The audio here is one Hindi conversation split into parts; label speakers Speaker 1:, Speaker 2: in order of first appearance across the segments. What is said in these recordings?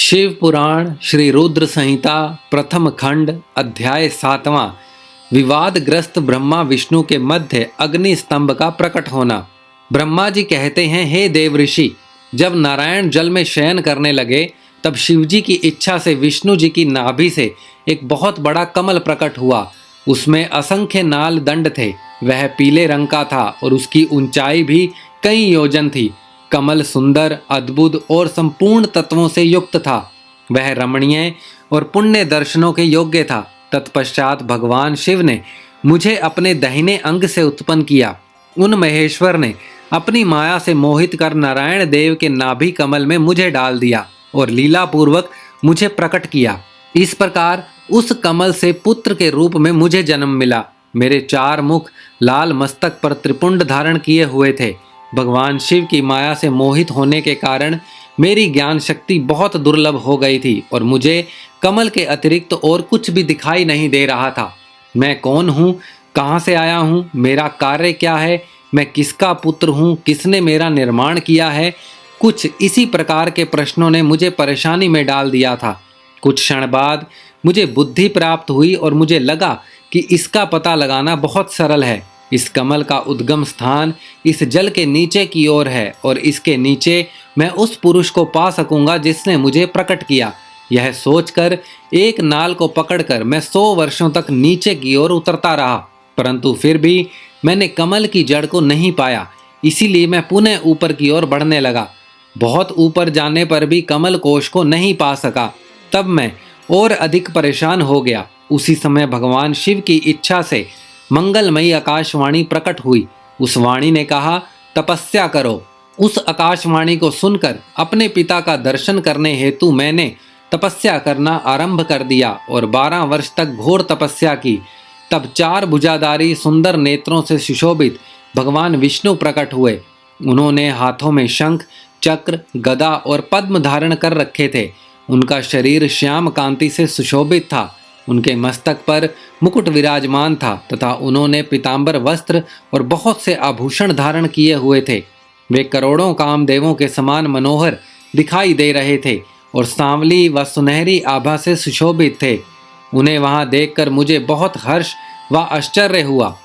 Speaker 1: शिव पुराण श्री रुद्र संहिता प्रथम खंड अध्याय 7वां। विवादग्रस्त ब्रह्मा विष्णु के मध्य अग्नि स्तंभ का प्रकट होना। ब्रह्मा जी कहते हैं, हे देव ऋषि, जब नारायण जल में शयन करने लगे तब शिवजी की इच्छा से विष्णु जी की नाभि से एक बहुत बड़ा कमल प्रकट हुआ। उसमें असंख्य नाल दंड थे। वह पीले रंग का था और उसकी ऊंचाई भी कई योजन थी। कमल सुंदर, अद्भुत और संपूर्ण तत्वों से युक्त था। वह रमणीय और पुण्य दर्शनों के योग्य था। तत्पश्चात भगवान शिव ने मुझे अपने दाहिने अंग से उत्पन्न किया। उन महेश्वर ने अपनी माया से मोहित कर नारायण देव के नाभि कमल में मुझे डाल दिया और लीला पूर्वक मुझे प्रकट किया। इस प्रकार उस कमल से पुत्र के रूप में मुझे जन्म मिला। मेरे 4 मुख लाल मस्तक पर त्रिपुंड धारण किए हुए थे। भगवान शिव की माया से मोहित होने के कारण मेरी ज्ञान शक्ति बहुत दुर्लभ हो गई थी और मुझे कमल के अतिरिक्त और कुछ भी दिखाई नहीं दे रहा था। मैं कौन हूँ, कहाँ से आया हूँ, मेरा कार्य क्या है, मैं किसका पुत्र हूँ, किसने मेरा निर्माण किया है, कुछ इसी प्रकार के प्रश्नों ने मुझे परेशानी में डाल दिया था। कुछ क्षण बाद मुझे बुद्धि प्राप्त हुई और मुझे लगा कि इसका पता लगाना बहुत सरल है। इस कमल का उद्गम स्थान इस जल के नीचे की ओर है और इसके नीचे मैं उस पुरुष को पा सकूंगा जिसने मुझे प्रकट किया। यह सोचकर एक नाल को पकड़कर मैं 100 वर्षों तक नीचे की ओर उतरता रहा, परंतु फिर भी मैंने कमल की जड़ को नहीं पाया। इसीलिए मैं पुनः ऊपर की ओर बढ़ने लगा। बहुत ऊपर जाने पर भी कमल कोश को नहीं पा सका। तब मैं और अधिक परेशान हो गया। उसी समय भगवान शिव की इच्छा से मंगलमयी आकाशवाणी प्रकट हुई। उस वाणी ने कहा, तपस्या करो। उस आकाशवाणी को सुनकर अपने पिता का दर्शन करने हेतु मैंने तपस्या करना आरंभ कर दिया और 12 वर्ष तक घोर तपस्या की। तब 4 भुजाधारी सुंदर नेत्रों से सुशोभित भगवान विष्णु प्रकट हुए। उन्होंने हाथों में शंख, चक्र, गदा और पद्म धारण कर रखे थे। उनका शरीर श्याम कांति से सुशोभित था। उनके मस्तक पर मुकुट विराजमान था तथा उन्होंने पीतांबर वस्त्र और बहुत से आभूषण धारण किए हुए थे। वे करोड़ों कामदेवों के समान मनोहर दिखाई दे रहे थे और सांवली व सुनहरी आभा से सुशोभित थे। उन्हें वहां देखकर मुझे बहुत हर्ष व आश्चर्य हुआ।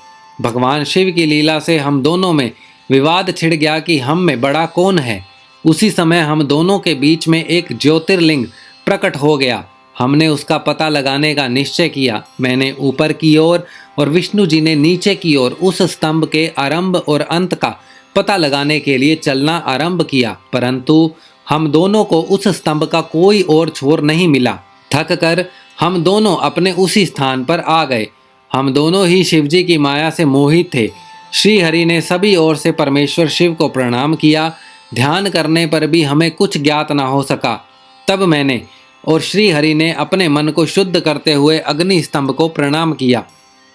Speaker 1: भगवान शिव की लीला से हम दोनों में विवाद छिड़ गया कि हम में बड़ा कौन है। उसी समय हम दोनों के बीच में एक ज्योतिर्लिंग प्रकट हो गया। हमने उसका पता लगाने का निश्चय किया। मैंने ऊपर की ओर और विष्णु जी ने नीचे की ओर उस स्तंभ के आरंभ और अंत का पता लगाने के लिए चलना आरंभ किया, परंतु हम दोनों को उस स्तंभ का कोई और छोर नहीं मिला। थक कर हम दोनों अपने उसी स्थान पर आ गए। हम दोनों ही शिवजी की माया से मोहित थे। श्री हरि ने सभी ओर से परमेश्वर शिव को प्रणाम किया। ध्यान करने पर भी हमें कुछ ज्ञात ना हो सका। तब मैंने और श्री हरि ने अपने मन को शुद्ध करते हुए अग्नि स्तंभ को प्रणाम किया।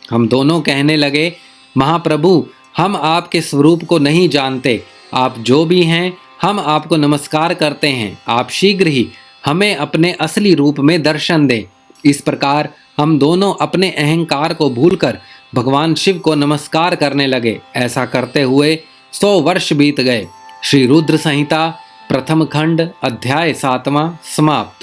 Speaker 1: हम दोनों कहने लगे, महाप्रभु, हम आपके स्वरूप को नहीं जानते। आप जो भी हैं, हम आपको नमस्कार करते हैं। आप शीघ्र ही हमें अपने असली रूप में दर्शन दें। इस प्रकार हम दोनों अपने अहंकार को भूलकर भगवान शिव को नमस्कार करने लगे। ऐसा करते हुए 100 वर्ष बीत गए। श्री रुद्र संहिता प्रथम खंड अध्याय 7वां समाप्त।